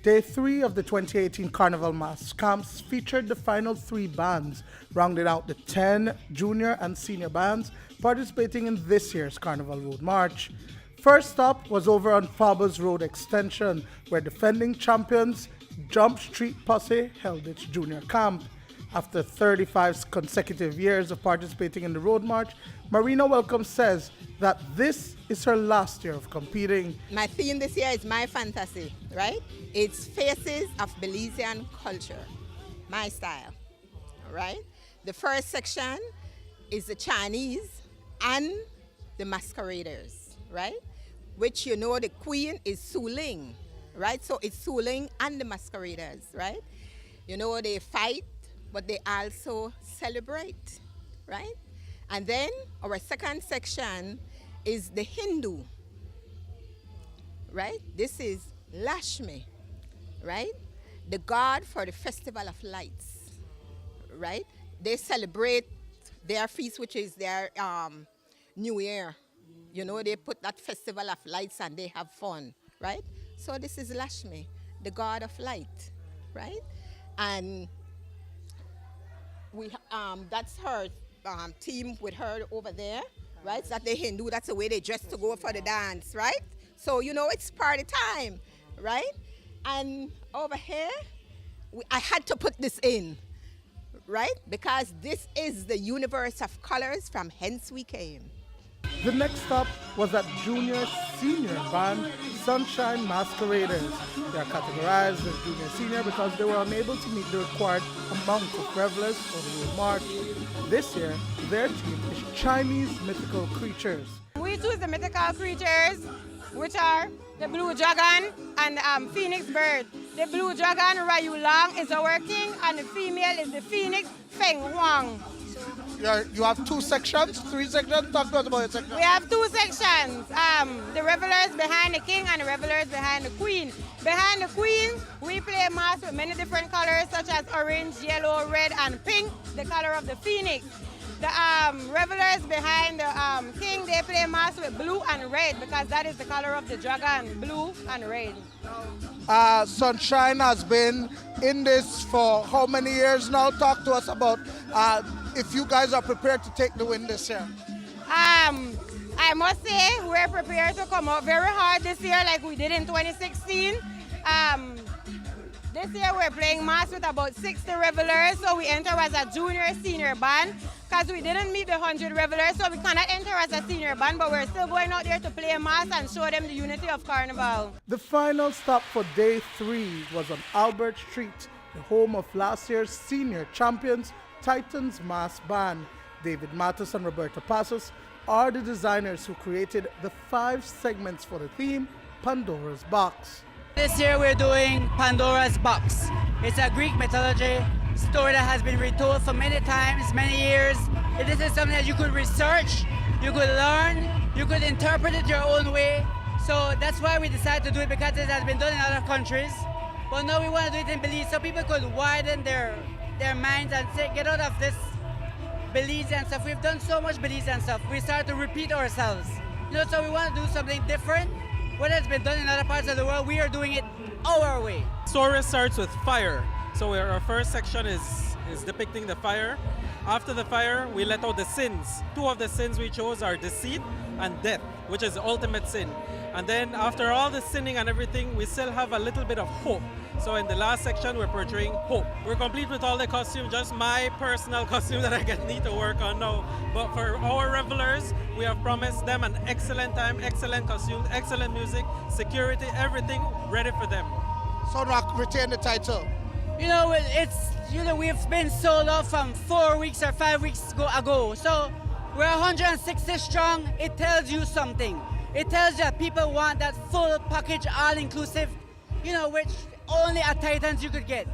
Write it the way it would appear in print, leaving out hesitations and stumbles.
Day 3 of the 2018 Carnival Mass Camps featured the final 3 bands, rounding out the 10 junior and senior bands participating in this year's Carnival Road March. First stop was over on Faber's Road Extension, where defending champions Jump Street Posse held its junior camp. After 35 consecutive years of participating in the Road March, Marina Welcome says that this is her last year of competing. My theme this year is my fantasy, right? It's faces of Belizean culture, my style, right? The first section is the Chinese and the masqueraders, right? Which you know the queen is Suling, right? So it's Suling and the masqueraders, right? You know they fight, but they also celebrate, right? And then our second section is the Hindu, right? This is Lashmi, right? The god for the festival of lights, right? They celebrate their feast, which is their New Year. You know, they put that festival of lights and they have fun, right? So this is Lashmi, the god of light, right? And we that's her team with her over there, right? That's the Hindu, that's the way they dress to go for the dance, right? So, you know, it's party time, right? And over here, I had to put this in, right? Because this is the universe of colors from hence we came. The next stop was at junior-senior band Sunshine Masqueraders. They are categorized as junior-senior because they were unable to meet the required amount of revelers for the Road March. This year, their team is Chinese mythical creatures. We choose the mythical creatures, which are the blue dragon and phoenix bird. The blue dragon, Rayu Lang, is our king, and the female is the phoenix, Feng Huang. You have 2 sections, 3 sections? Talk to us about your section. We have 2 sections, the revelers behind the king and the revelers behind the queen. Behind the queen, we play mass with many different colors such as orange, yellow, red, and pink, the color of the phoenix. The revelers behind the king, they play mass with blue and red because that is the color of the dragon, blue and red. Sunshine has been in this for how many years now? Talk to us about if you guys are prepared to take the win this year. I must say we're prepared to come out very hard this year like we did in 2016. This year we're playing mass with about 60 revelers, so we enter as a junior-senior band because we didn't meet the 100 revelers, so we cannot enter as a senior band, but we're still going out there to play mass and show them the unity of Carnival. The final stop for day 3 was on Albert Street, the home of last year's senior champions, Titans Mass Band. David Matos and Roberto Passos are the designers who created the 5 segments for the theme, Pandora's Box. This year we're doing Pandora's Box. It's a Greek mythology story that has been retold for many times, many years. This is something that you could research, you could learn, you could interpret it your own way. So that's why we decided to do it, because it has been done in other countries. But now we want to do it in Belize so people could widen their minds and say, get out of this Belizean stuff. We've done so much Belizean stuff. We start to repeat ourselves. You know, so we want to do something different. What has been done in other parts of the world, we are doing it our way. Story starts with fire. So our first section is depicting the fire. After the fire, we let out the sins. 2 of the sins we chose are deceit and death, which is the ultimate sin. And then after all the sinning and everything, we still have a little bit of hope. So in the last section, we're portraying hope. We're complete with all the costumes, just my personal costume that I need to work on now. But for our revelers, we have promised them an excellent time, excellent costumes, excellent music, security, everything ready for them. So now retain the title. You know, we've been sold out from 4 weeks or 5 weeks ago. So we're 160 strong. It tells you something. It tells you that people want that full package, all-inclusive, you know, which only at Titans you could get.